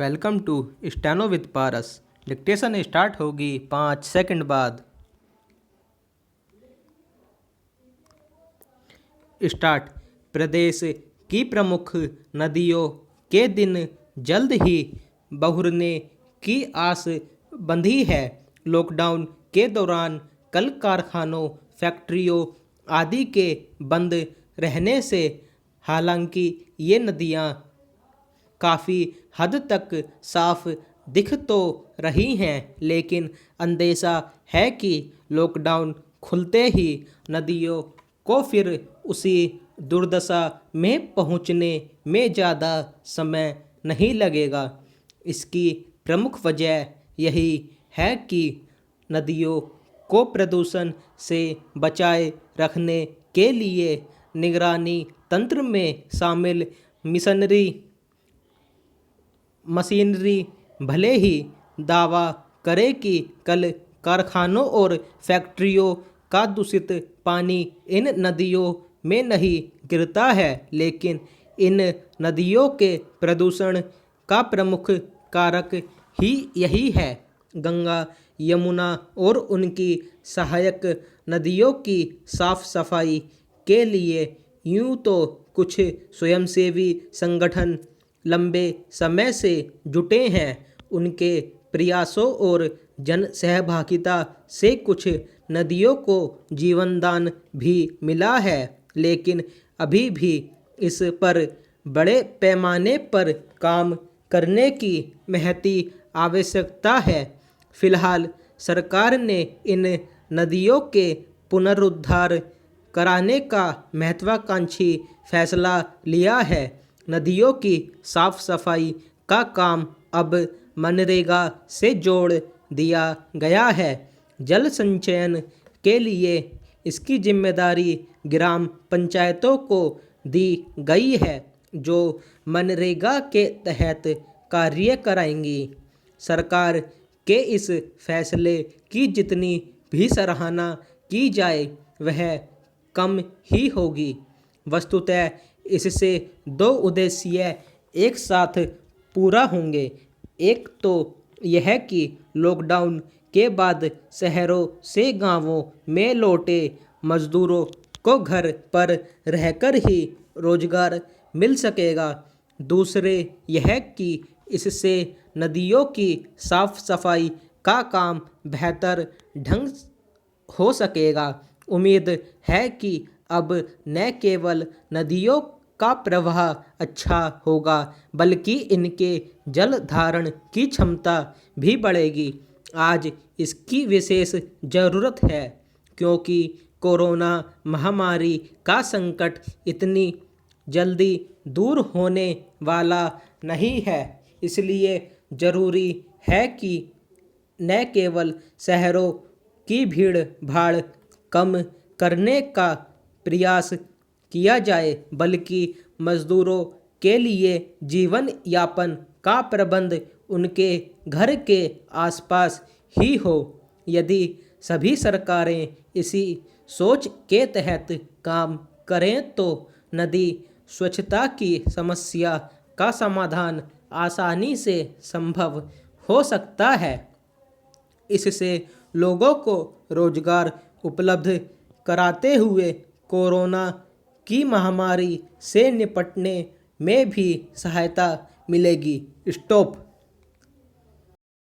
Welcome to steno with Paras. Dictation start होगी 5 second बाद। Start. प्रदेश की प्रमुख नदियों के दिन जल्द ही बहुरने की आस बंधी है। लॉकडाउन के दौरान कल कारखानों, फैक्ट्रियों आदि के बंद रहने से हालांकि ये नदियाँ काफ़ी हद तक साफ दिख तो रही हैं, लेकिन अंदेशा है कि लॉकडाउन खुलते ही नदियों को फिर उसी दुर्दशा में पहुंचने में ज़्यादा समय नहीं लगेगा। इसकी प्रमुख वजह यही है कि नदियों को प्रदूषण से बचाए रखने के लिए निगरानी तंत्र में शामिल मशीनरी भले ही दावा करे कि कल कारखानों और फैक्ट्रियों का दूषित पानी इन नदियों में नहीं गिरता है, लेकिन इन नदियों के प्रदूषण का प्रमुख कारक ही यही है। गंगा, यमुना और उनकी सहायक नदियों की साफ सफाई के लिए यूं तो कुछ स्वयंसेवी संगठन लंबे समय से जुटे हैं। उनके प्रयासों और जन सहभागिता से कुछ नदियों को जीवनदान भी मिला है, लेकिन अभी भी इस पर बड़े पैमाने पर काम करने की महती आवश्यकता है। फिलहाल सरकार ने इन नदियों के पुनरुद्धार कराने का महत्वाकांक्षी फैसला लिया है। नदियों की साफ सफाई का काम अब मनरेगा से जोड़ दिया गया है। जल संचयन के लिए इसकी जिम्मेदारी ग्राम पंचायतों को दी गई है, जो मनरेगा के तहत कार्य कराएंगी। सरकार के इस फैसले की जितनी भी सराहना की जाए वह कम ही होगी। वस्तुतः इससे दो उद्देश्य एक साथ पूरा होंगे। एक तो यह कि लॉकडाउन के बाद शहरों से गांवों में लौटे मजदूरों को घर पर रहकर ही रोजगार मिल सकेगा। दूसरे यह कि इससे नदियों की साफ सफाई का काम बेहतर ढंग हो सकेगा। उम्मीद है कि अब न केवल नदियों का प्रवाह अच्छा होगा, बल्कि इनके जल धारण की क्षमता भी बढ़ेगी। आज इसकी विशेष ज़रूरत है, क्योंकि कोरोना महामारी का संकट इतनी जल्दी दूर होने वाला नहीं है। इसलिए ज़रूरी है कि न केवल शहरों की भीड़ भाड़ कम करने का प्रयास किया जाए, बल्कि मजदूरों के लिए जीवन यापन का प्रबंध उनके घर के आसपास ही हो। यदि सभी सरकारें इसी सोच के तहत काम करें तो नदी स्वच्छता की समस्या का समाधान आसानी से संभव हो सकता है। इससे लोगों को रोजगार उपलब्ध कराते हुए कोरोना की महामारी से निपटने में भी सहायता मिलेगी। स्टॉप।